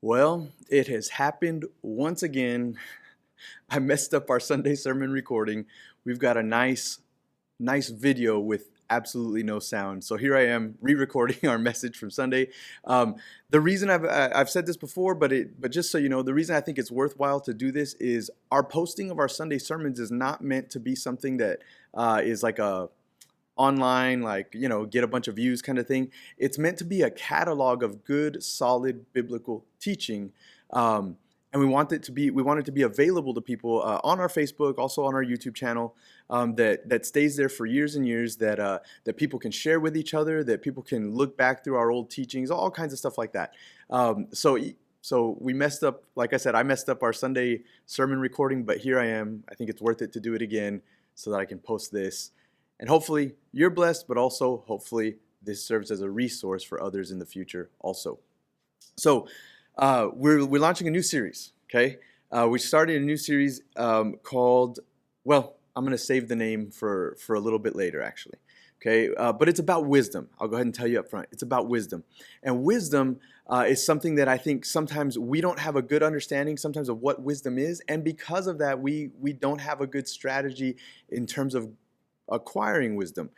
Well, it has happened once again. I messed up our Sunday sermon recording. We've got a nice video with absolutely no sound. So here I am re-recording our message from Sunday. Um, the reason I've said this before, but just so you know, the reason I think it's worthwhile to do this is our posting of our Sunday sermons is not meant to be something that is like a online, like, get a bunch of views kind of thing. It's meant to be a catalog of good, solid biblical teaching. Um, and we want it to be available to people on our Facebook, also on our YouTube channel, that stays there for years and years. That people can share with each other, that people can look back through our old teachings, all kinds of stuff like that. So we messed up. Like I said, I messed up our Sunday sermon recording, but here I am. I think it's worth it to do it again so that I can post this. And hopefully you're blessed, but also hopefully this serves as a resource for others in the future also. So we're launching a new series, okay? We started a new series called, well, I'm going to save the name for a little bit later, actually. Okay, but it's about wisdom. I'll go ahead and tell you up front. It's about wisdom. And wisdom is something that I think sometimes we don't have a good understanding sometimes of what wisdom is. And because of that, we don't have a good strategy in terms of acquiring wisdom.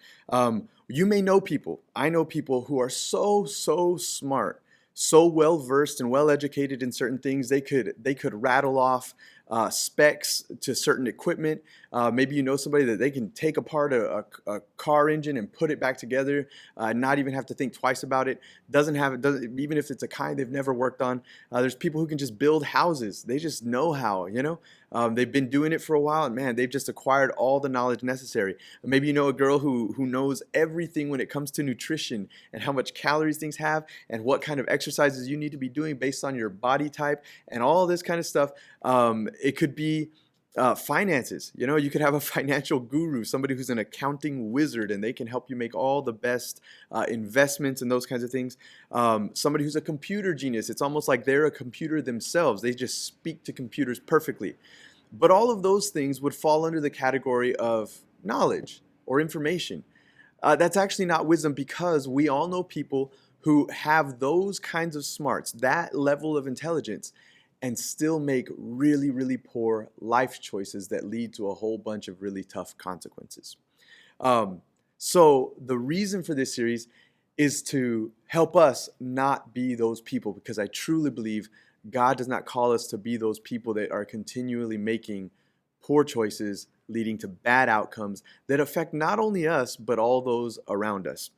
You may know people. I know people who are so smart, so well versed and well educated in certain things. They could rattle off specs to certain equipment. Maybe you know somebody that they can take apart a car engine and put it back together, not even have to think twice about it. Doesn't even if it's a kind they've never worked on. There's people who can just build houses. They just know how. They've been doing it for a while, and man, they've just acquired all the knowledge necessary. Maybe you know a girl who knows everything when it comes to nutrition and how much calories things have and what kind of exercises you need to be doing based on your body type and all this kind of stuff. It could be finances. You could have a financial guru, somebody who's an accounting wizard, and they can help you make all the best investments and those kinds of things. Somebody who's a computer genius. It's almost like they're a computer themselves. They just speak to computers perfectly. But all of those things would fall under the category of knowledge or information. That's actually not wisdom, because we all know people who have those kinds of smarts, that level of intelligence, and still make really, really poor life choices that lead to a whole bunch of really tough consequences. Um, so the reason for this series is to help us not be those people, because I truly believe God does not call us to be those people that are continually making poor choices leading to bad outcomes that affect not only us but all those around us.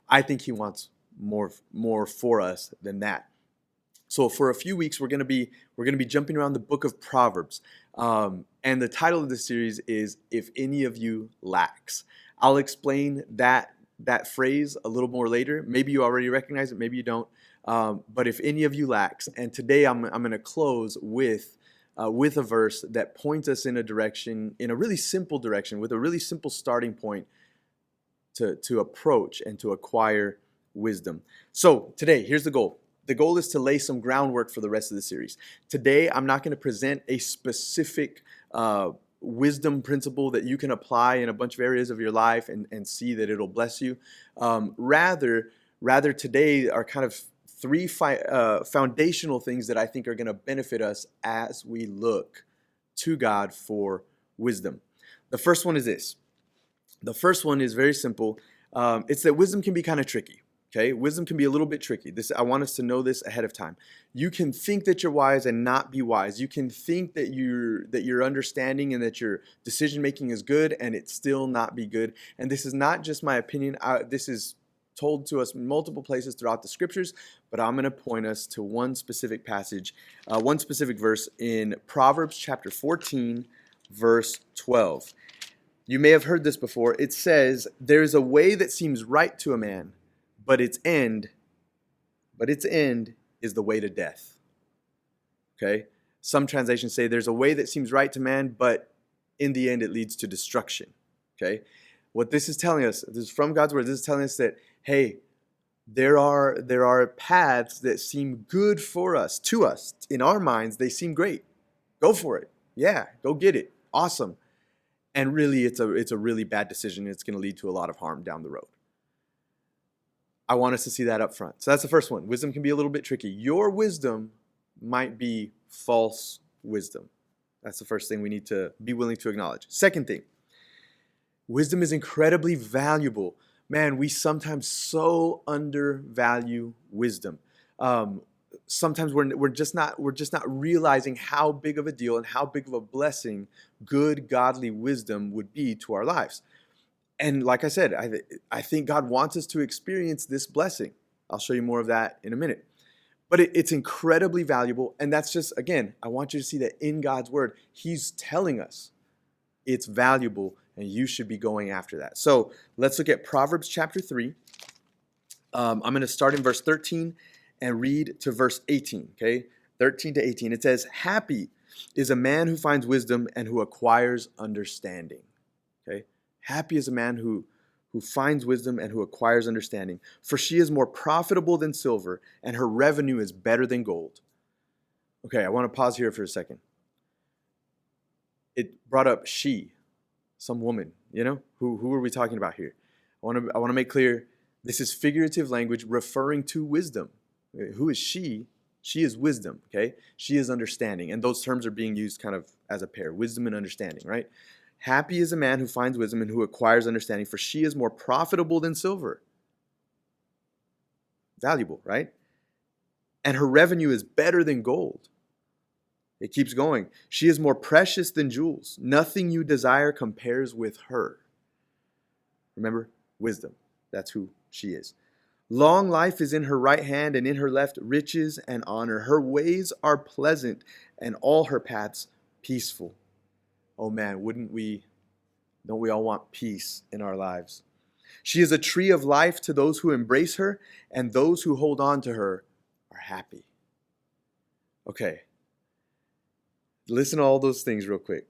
I think he wants more for us than that. So for a few weeks we're gonna be jumping around the book of Proverbs, and the title of this series is "If Any of You Lacks." I'll explain that phrase a little more later. Maybe you already recognize it, maybe you don't. But if any of you lacks, and today I'm going to close with a verse that points us in a direction, in a really simple direction, with a really simple starting point to approach and to acquire wisdom. So today, here's the goal. The goal is to lay some groundwork for the rest of the series. Today, I'm not going to present a specific wisdom principle that you can apply in a bunch of areas of your life and see that it'll bless you. Rather today are kind of three foundational things that I think are going to benefit us as we look to God for wisdom. The first one is this. The first one is very simple. It's that wisdom can be kind of tricky. Okay, wisdom can be a little bit tricky. I want us to know this ahead of time. You can think that you're wise and not be wise. You can think that you're understanding and that your decision making is good, and it still not be good. And this is not just my opinion. This is told to us in multiple places throughout the scriptures, but I'm going to point us to one specific passage, one specific verse in Proverbs chapter 14, verse 12. You may have heard this before. It says, "There is a way that seems right to a man, but its end is the way to death." Okay? Some translations say there's a way that seems right to man, but in the end it leads to destruction. Okay? What this is telling us, this is from God's word, this is telling us that, hey, there are paths that seem good for us, to us. In our minds, they seem great. Go for it. Yeah, go get it. Awesome. And really, it's a really bad decision. It's going to lead to a lot of harm down the road. I want us to see that up front. So that's the first one. Wisdom can be a little bit tricky. Your wisdom might be false wisdom. That's the first thing we need to be willing to acknowledge. Second thing, wisdom is incredibly valuable. Man, we sometimes so undervalue wisdom. Sometimes we're just not realizing how big of a deal and how big of a blessing good godly wisdom would be to our lives. And like I said, I think God wants us to experience this blessing. I'll show you more of that in a minute. But it's incredibly valuable. And that's just, again, I want you to see that in God's word, he's telling us it's valuable and you should be going after that. So let's look at Proverbs chapter 3. I'm going to start in verse 13 and read to verse 18, okay? 13 to 18. It says, happy is a man who finds wisdom and who acquires understanding, okay? Happy is a man who finds wisdom and who acquires understanding. For she is more profitable than silver, and her revenue is better than gold. Okay, I want to pause here for a second. It brought up she, some woman, you know? Who are we talking about here? I want to make clear, this is figurative language referring to wisdom. Who is she? She is wisdom, okay? She is understanding. And those terms are being used kind of as a pair, wisdom and understanding, right? Happy is a man who finds wisdom and who acquires understanding, for she is more profitable than silver. Valuable, right? And her revenue is better than gold. It keeps going. She is more precious than jewels. Nothing you desire compares with her. Remember, wisdom. That's who she is. Long life is in her right hand, and in her left riches and honor. Her ways are pleasant, and all her paths peaceful. Oh man, don't we all want peace in our lives? She is a tree of life to those who embrace her, and those who hold on to her are happy. Okay, listen to all those things real quick.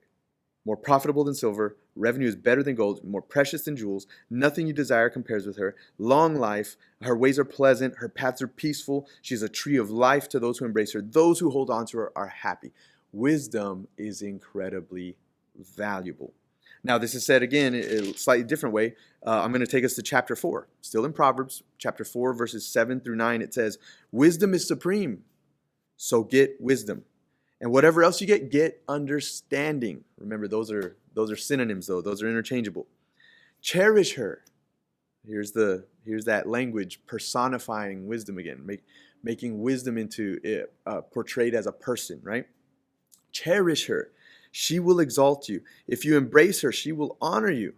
More profitable than silver, revenue is better than gold, more precious than jewels. Nothing you desire compares with her. Long life, her ways are pleasant, her paths are peaceful. She is a tree of life to those who embrace her. Those who hold on to her are happy. Wisdom is incredibly valuable. Now, this is said again in a slightly different way. I'm going to take us to chapter 4. Still in Proverbs, chapter 4, verses 7 through 9. It says, wisdom is supreme, so get wisdom. And whatever else you get understanding. Remember, those are synonyms, though. Those are interchangeable. Cherish her. Here's that language personifying wisdom again, making wisdom into portrayed as a person, right? Cherish her. She will exalt you. If you embrace her, she will honor you.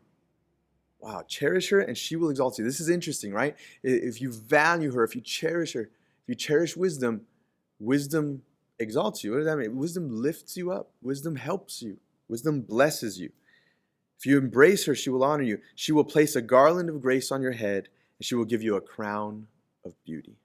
Wow, cherish her and she will exalt you. This is interesting, right? If you value her, if you cherish her, if you cherish wisdom, wisdom exalts you. What does that mean? Wisdom lifts you up. Wisdom helps you. Wisdom blesses you. If you embrace her, she will honor you. She will place a garland of grace on your head, and she will give you a crown of beauty.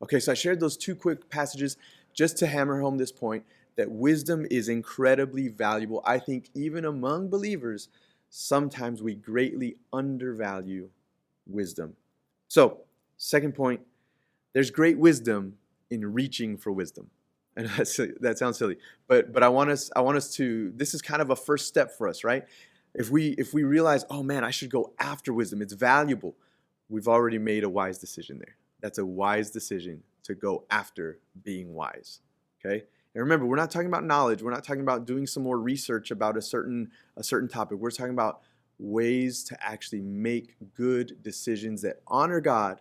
Okay, so I shared those two quick passages just to hammer home this point that wisdom is incredibly valuable. I think even among believers, sometimes we greatly undervalue wisdom. So, second point, there's great wisdom in reaching for wisdom. And that sounds silly, but I want us to, this is kind of a first step for us, right? If we realize, oh man, I should go after wisdom, it's valuable, we've already made a wise decision there. That's a wise decision to go after being wise, okay? And remember, we're not talking about knowledge. We're not talking about doing some more research about a certain topic. We're talking about ways to actually make good decisions that honor God,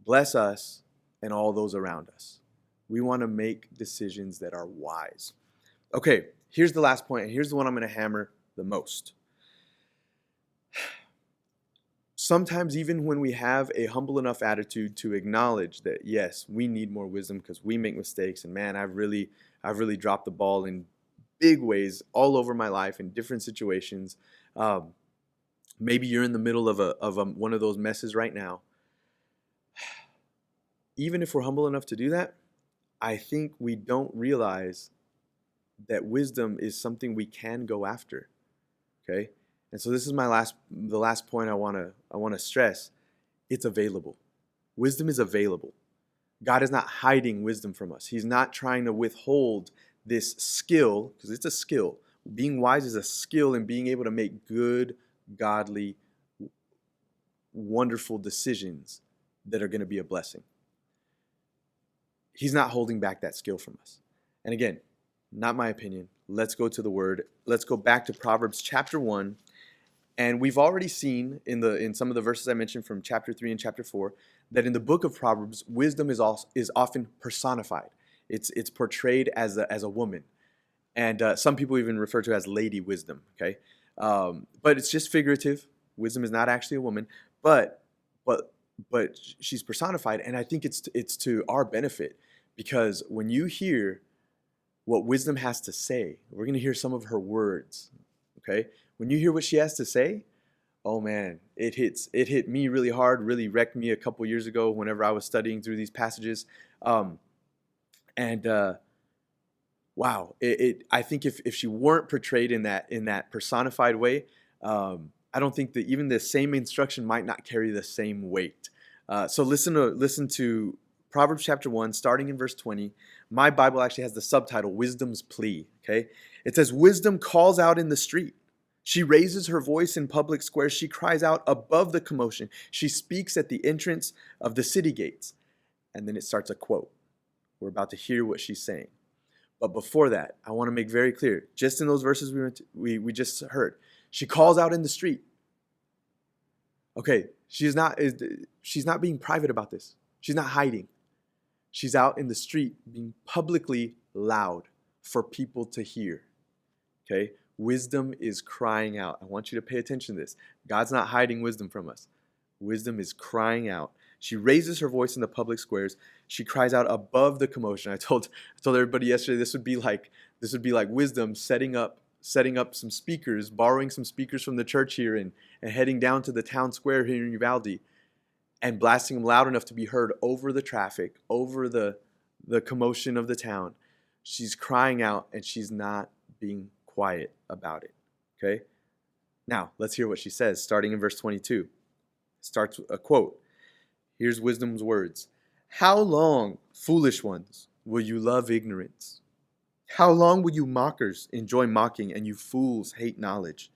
bless us, and all those around us. We want to make decisions that are wise. Okay, here's the last point, and here's the one I'm going to hammer the most. Sometimes even when we have a humble enough attitude to acknowledge that, yes, we need more wisdom because we make mistakes, and man, I've really dropped the ball in big ways all over my life in different situations. Maybe you're in the middle of one of those messes right now. Even if we're humble enough to do that, I think we don't realize that wisdom is something we can go after. Okay? And so this is the last point I want to stress. It's available. Wisdom is available. God is not hiding wisdom from us. He's not trying to withhold this skill, because it's a skill. Being wise is a skill in being able to make good, godly, wonderful decisions that are going to be a blessing. He's not holding back that skill from us. And again, not my opinion. Let's go to the word. Let's go back to Proverbs chapter 1. And we've already seen in some of the verses I mentioned from chapter 3 and chapter 4 that in the book of Proverbs, wisdom is often personified. It's portrayed as a woman. And some people even refer to it as Lady Wisdom, okay? But it's just figurative. Wisdom is not actually a woman, but she's personified, and I think it's to our benefit, because when you hear what wisdom has to say, we're going to hear some of her words, okay? When you hear what she has to say, oh man, it hit me really hard, really wrecked me a couple years ago whenever I was studying through these passages. Wow, I think if she weren't portrayed in that personified way, I don't think that even the same instruction might not carry the same weight. So listen to Proverbs chapter 1, starting in verse 20. My Bible actually has the subtitle, Wisdom's Plea, okay? It says, wisdom calls out in the street. She raises her voice in public squares. She cries out above the commotion. She speaks at the entrance of the city gates. And then it starts a quote. We're about to hear what she's saying. But before that, I want to make very clear, just in those verses we just heard, she calls out in the street. Okay, she's not being private about this. She's not hiding. She's out in the street being publicly loud for people to hear. Okay, wisdom is crying out. I want you to pay attention to this. God's not hiding wisdom from us. Wisdom is crying out. She raises her voice in the public squares. She cries out above the commotion. I told everybody yesterday this would be like wisdom setting up some speakers, borrowing some speakers from the church here and heading down to the town square here in Uvalde and blasting them loud enough to be heard over the traffic, over the commotion of the town. She's crying out and she's not being quiet about it. Okay? Now, let's hear what she says, starting in verse 22. Starts a quote. Here's wisdom's words. How long, foolish ones, will you love ignorance? How long will you mockers enjoy mocking and you fools hate knowledge?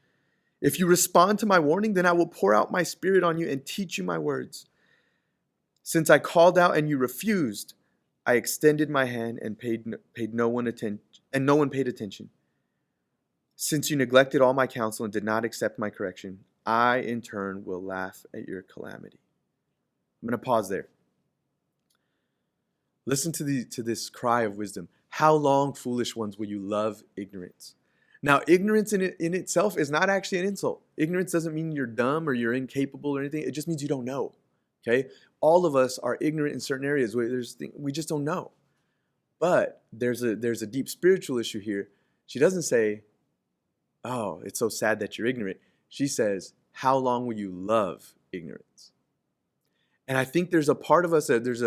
If you respond to my warning, then I will pour out my spirit on you and teach you my words. Since I called out and you refused, I extended my hand and paid no one attention, and no one paid attention. Since you neglected all my counsel and did not accept my correction, I in turn will laugh at your calamity. I'm going to pause there. Listen to this cry of wisdom. How long, foolish ones, will you love ignorance? Now, ignorance in itself is not actually an insult. Ignorance doesn't mean you're dumb or you're incapable or anything. It just means you don't know. Okay? All of us are ignorant in certain areas where we just don't know. But there's a deep spiritual issue here. She doesn't say, "Oh, it's so sad that you're ignorant." She says, "How long will you love ignorance?" And I think there's a part of us that there's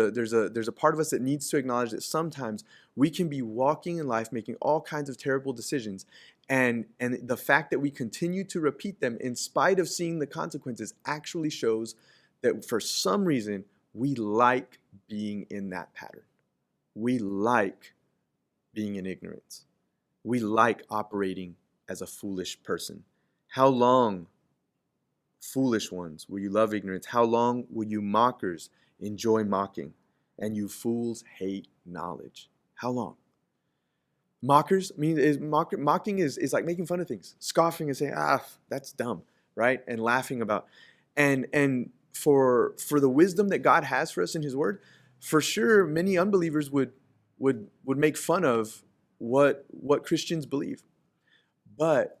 a part of us that needs to acknowledge that sometimes we can be walking in life making all kinds of terrible decisions, and the fact that we continue to repeat them in spite of seeing the consequences actually shows that for some reason we like being in that pattern. We like being in ignorance. We like operating as a foolish person. How long, foolish ones, will you love ignorance? How long will you mockers enjoy mocking, and you fools hate knowledge? How long? Mockers, mocking is like making fun of things, scoffing and saying, that's dumb, right? And laughing about. And for the wisdom that God has for us in his word, for sure many unbelievers would make fun of what Christians believe. But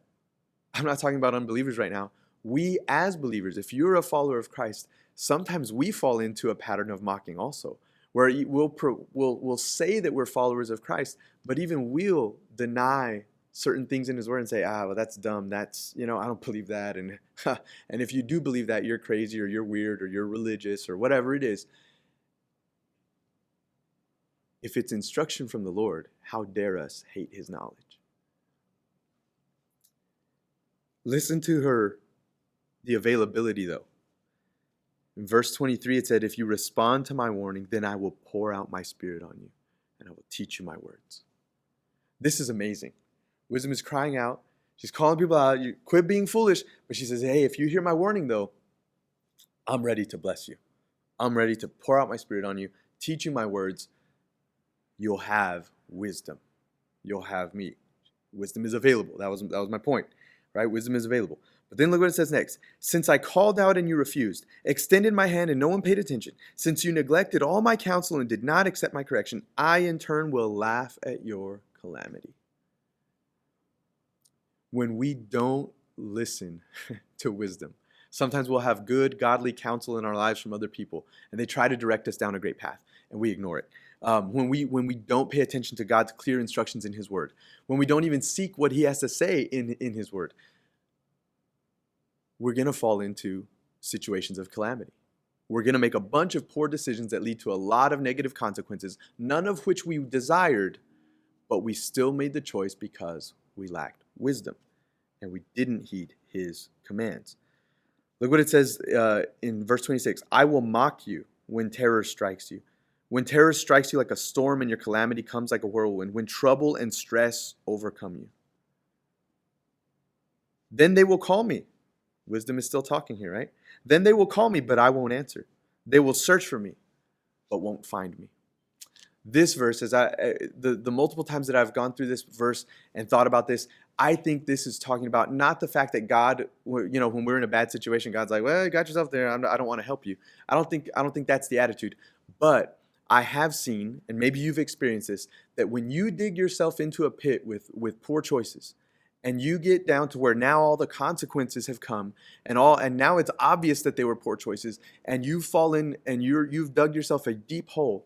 I'm not talking about unbelievers right now. We as believers, if you're a follower of Christ, sometimes we fall into a pattern of mocking also, where we'll say that we're followers of Christ, but even we'll deny certain things in his word and say, well, that's dumb. That's, I don't believe that. And and if you do believe that, you're crazy or you're weird or you're religious or whatever it is. If it's instruction from the Lord, how dare us hate his knowledge? Listen to the availability though. In verse 23, it said, if you respond to my warning, then I will pour out my spirit on you and I will teach you my words. This is amazing. Wisdom is crying out. She's calling people out. You quit being foolish. But she says, hey, if you hear my warning though, I'm ready to bless you. I'm ready to pour out my spirit on you, teach you my words. you'll have wisdom. You'll have me. Wisdom is available. That was my point, right? Wisdom is available. But then look what it says next. Since I called out and you refused, extended my hand and no one paid attention, since you neglected all my counsel and did not accept my correction, I in turn will laugh at your calamity. When we don't listen to wisdom, sometimes we'll have good, godly counsel in our lives from other people, and they try to direct us down a great path, and we ignore it. When we don't pay attention to God's clear instructions in His Word, when we don't even seek what He has to say in His Word, we're going to fall into situations of calamity. We're going to make a bunch of poor decisions that lead to a lot of negative consequences, none of which we desired, but we still made the choice because we lacked wisdom and we didn't heed His commands. Look what it says in verse 26. I will mock you when terror strikes you. When terror strikes you like a storm and your calamity comes like a whirlwind, when trouble and stress overcome you. Then they will call me. Wisdom is still talking here, right? Then they will call me, but I won't answer. They will search for me, but won't find me. This verse, the multiple times that I've gone through this verse and thought about this, I think this is talking about not the fact that God, when we're in a bad situation, God's like, well, you got yourself there. I don't want to help you. I don't think that's the attitude. But I have seen, and maybe you've experienced this, that when you dig yourself into a pit with poor choices, and you get down to where now all the consequences have come, and now it's obvious that they were poor choices, and you've fallen and you've dug yourself a deep hole.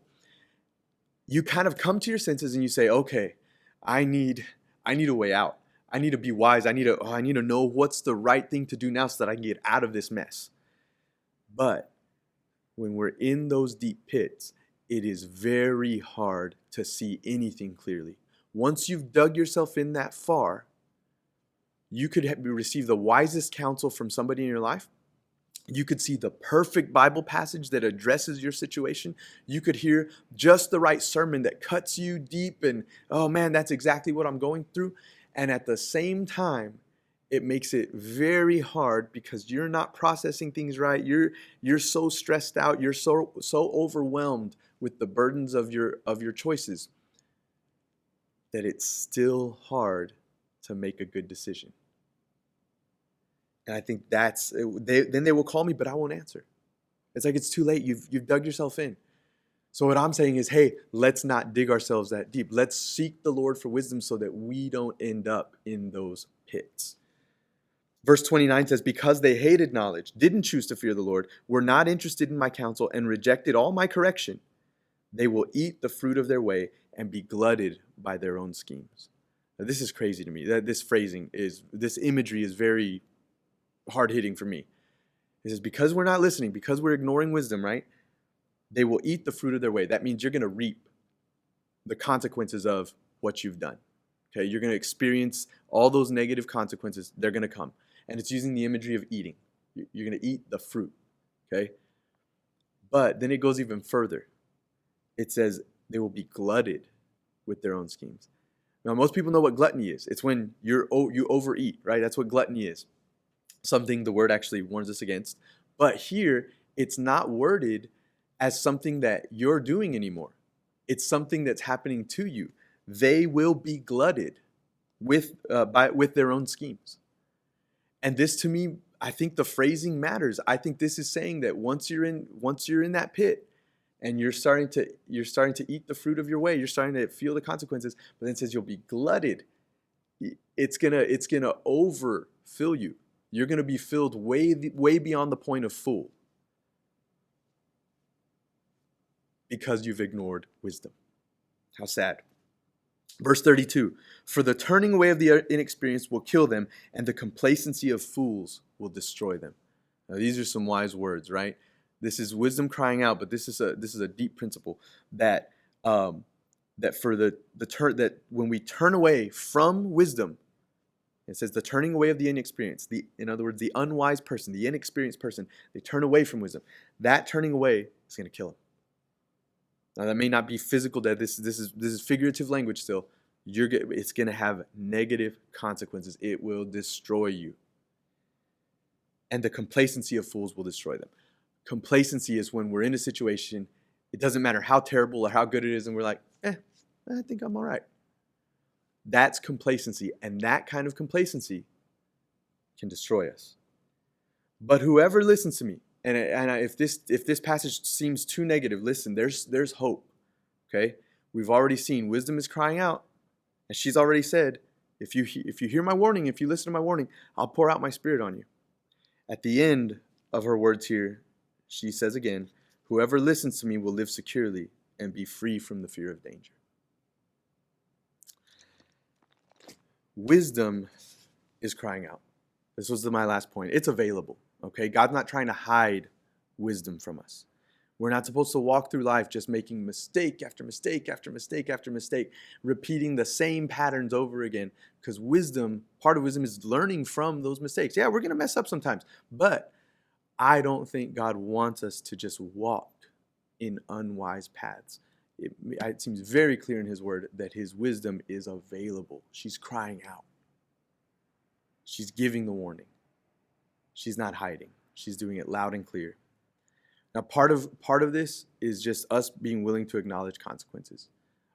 You kind of come to your senses and you say, okay, I need a way out. I need to be wise. I need to know what's the right thing to do now so that I can get out of this mess. But when we're in those deep pits, it is very hard to see anything clearly. Once you've dug yourself in that far, you could receive the wisest counsel from somebody in your life. You could see the perfect Bible passage that addresses your situation. You could hear just the right sermon that cuts you deep and, oh man, that's exactly what I'm going through. And at the same time, it makes it very hard because you're not processing things right. You're so stressed out. You're so overwhelmed with the burdens of your choices that it's still hard to make a good decision. And I think then they will call me, but I won't answer. It's like it's too late. You've dug yourself in. So what I'm saying is, hey, let's not dig ourselves that deep. Let's seek the Lord for wisdom so that we don't end up in those pits. Verse 29 says, because they hated knowledge, didn't choose to fear the Lord, were not interested in my counsel, and rejected all my correction, they will eat the fruit of their way and be glutted by their own schemes. Now, this is crazy to me. This imagery is very hard-hitting for me. It says, because we're not listening, because we're ignoring wisdom, right? They will eat the fruit of their way. That means you're going to reap the consequences of what you've done. Okay, you're going to experience all those negative consequences. They're going to come. And it's using the imagery of eating. You're going to eat the fruit. Okay? But then it goes even further. It says they will be glutted with their own schemes. Now, most people know what gluttony is. It's when you overeat, right? That's what gluttony is. Something the word actually warns us against. But here, it's not worded as something that you're doing anymore. It's something that's happening to you. They will be glutted with their own schemes. And this, to me, I think the phrasing matters. I think this is saying that once you're in that pit and you're starting to eat the fruit of your way, you're starting to feel the consequences, but then it says you'll be glutted. It's gonna overfill you. You're gonna be filled way beyond the point of full. Because you've ignored wisdom. How sad. Verse 32, for the turning away of the inexperienced will kill them, and the complacency of fools will destroy them. Now, these are some wise words, right? This is wisdom crying out, but this is a deep principle that that when we turn away from wisdom, it says the turning away of the inexperienced, in other words, the unwise person, the inexperienced person, they turn away from wisdom. That turning away is going to kill them. Now that may not be physical death. This is figurative language still. It's going to have negative consequences. It will destroy you. And the complacency of fools will destroy them. Complacency is when we're in a situation, it doesn't matter how terrible or how good it is, and we're like, I think I'm all right. That's complacency, and that kind of complacency can destroy us. But whoever listens to me, if this passage seems too negative, listen, there's hope. Okay? We've already seen wisdom is crying out, and she's already said, if you hear my warning, if you listen to my warning, I'll pour out my spirit on you. At the end of her words here, she says again, whoever listens to me will live securely and be free from the fear of danger. Wisdom is crying out. This was my last point. It's available. Okay? God's not trying to hide wisdom from us. We're not supposed to walk through life just making mistake after mistake after mistake after mistake, repeating the same patterns over again. Because part of wisdom is learning from those mistakes. Yeah, we're going to mess up sometimes. But I don't think God wants us to just walk in unwise paths. It seems very clear in his word that his wisdom is available. She's crying out. She's giving the warning. She's not hiding. She's doing it loud and clear. Now, part of this is just us being willing to acknowledge consequences.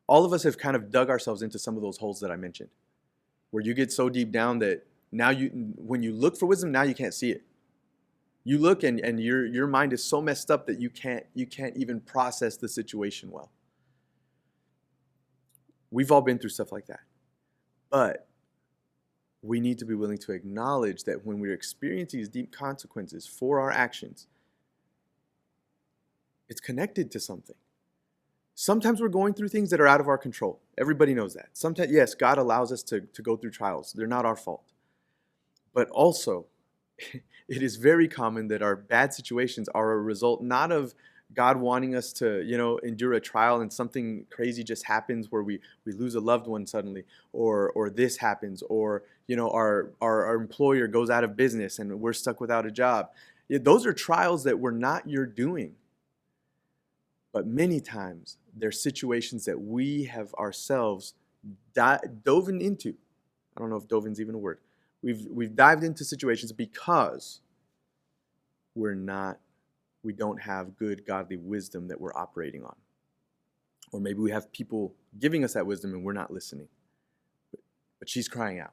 All of us have kind of dug ourselves into some of those holes that I mentioned, where you get so deep down that now when you look for wisdom, now you can't see it. You look and your mind is so messed up that you can't even process the situation well. We've all been through stuff like that. But we need to be willing to acknowledge that when we're experiencing these deep consequences for our actions, it's connected to something. Sometimes we're going through things that are out of our control. Everybody knows that. Sometimes, yes, God allows us to go through trials. They're not our fault. But also, it is very common that our bad situations are a result not of God wanting us to, endure a trial and something crazy just happens where we lose a loved one suddenly, or this happens, or our employer goes out of business and we're stuck without a job. Those are trials that were not your doing. But many times, they're situations that we have ourselves dove into. I don't know if dove is even a word. We've dived into situations because we don't have good godly wisdom that we're operating on. Or maybe we have people giving us that wisdom and we're not listening. But she's crying out.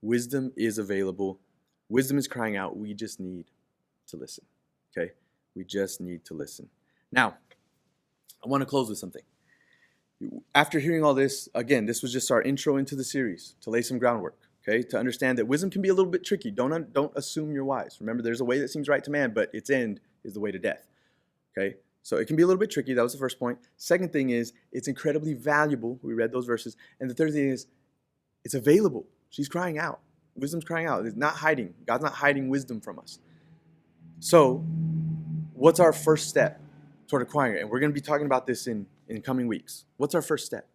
Wisdom is available. Wisdom is crying out. We just need to listen. Okay? We just need to listen. Now, I want to close with something. After hearing all this, again, this was just our intro into the series to lay some groundwork, okay? To understand that wisdom can be a little bit tricky. Don't assume you're wise. Remember, there's a way that seems right to man, but its end is the way to death, okay? So it can be a little bit tricky. That was the first point. Second thing is, it's incredibly valuable. We read those verses. And the third thing is, it's available. She's crying out. Wisdom's crying out. It's not hiding. God's not hiding wisdom from us. So what's our first step toward acquiring it? And we're going to be talking about this in coming weeks. What's our first step?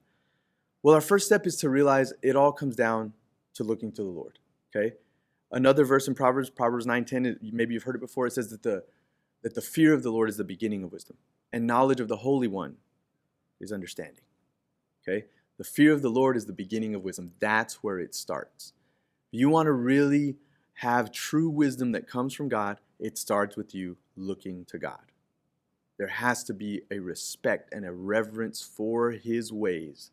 Well, our first step is to realize it all comes down to looking to the Lord, okay? Another verse in Proverbs 9:10, maybe you've heard it before, it says that the fear of the Lord is the beginning of wisdom, and knowledge of the Holy One is understanding, okay? The fear of the Lord is the beginning of wisdom. That's where it starts. If you want to really have true wisdom that comes from God, it starts with you looking to God. There has to be a respect and a reverence for his ways,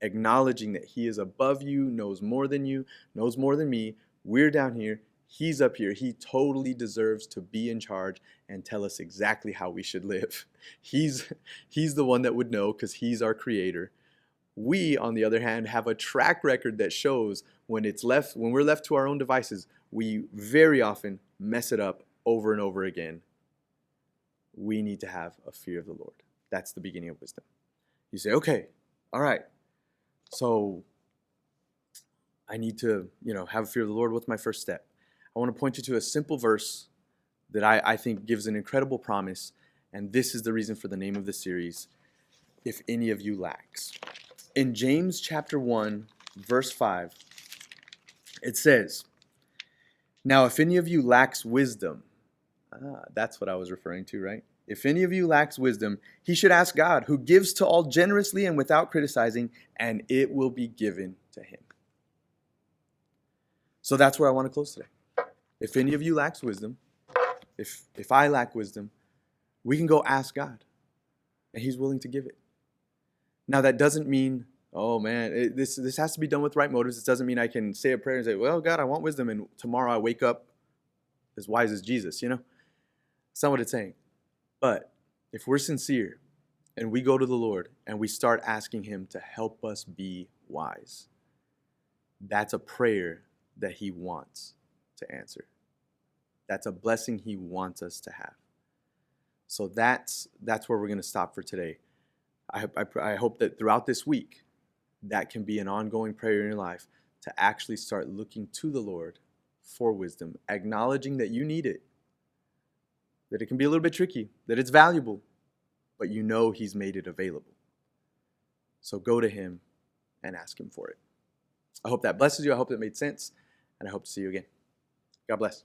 acknowledging that he is above you, knows more than you, knows more than me. We're down here. He's up here. He totally deserves to be in charge and tell us exactly how we should live. He's the one that would know because he's our creator. We, on the other hand, have a track record that shows when we're left to our own devices, we very often mess it up over and over again. We need to have a fear of the Lord. That's the beginning of wisdom. You say, okay, all right. So I need to, have a fear of the Lord. What's my first step? I want to point you to a simple verse that I think gives an incredible promise. And this is the reason for the name of the series, If Any of You Lacks. In James chapter 1, verse 5, it says, now if any of you lacks wisdom, that's what I was referring to, right? If any of you lacks wisdom, he should ask God, who gives to all generously and without criticizing, and it will be given to him. So that's where I want to close today. If any of you lacks wisdom, if I lack wisdom, we can go ask God, and he's willing to give it. Now, that doesn't mean, oh man, this has to be done with right motives. This doesn't mean I can say a prayer and say, well, God, I want wisdom, and tomorrow I wake up as wise as Jesus, you know? That's not what it's saying. But if we're sincere and we go to the Lord and we start asking Him to help us be wise, that's a prayer that He wants to answer. That's a blessing He wants us to have. So that's where we're going to stop for today. I hope that throughout this week, that can be an ongoing prayer in your life to actually start looking to the Lord for wisdom, acknowledging that you need it, that it can be a little bit tricky, that it's valuable, but you know He's made it available. So go to Him and ask Him for it. I hope that blesses you. I hope that made sense, and I hope to see you again. God bless.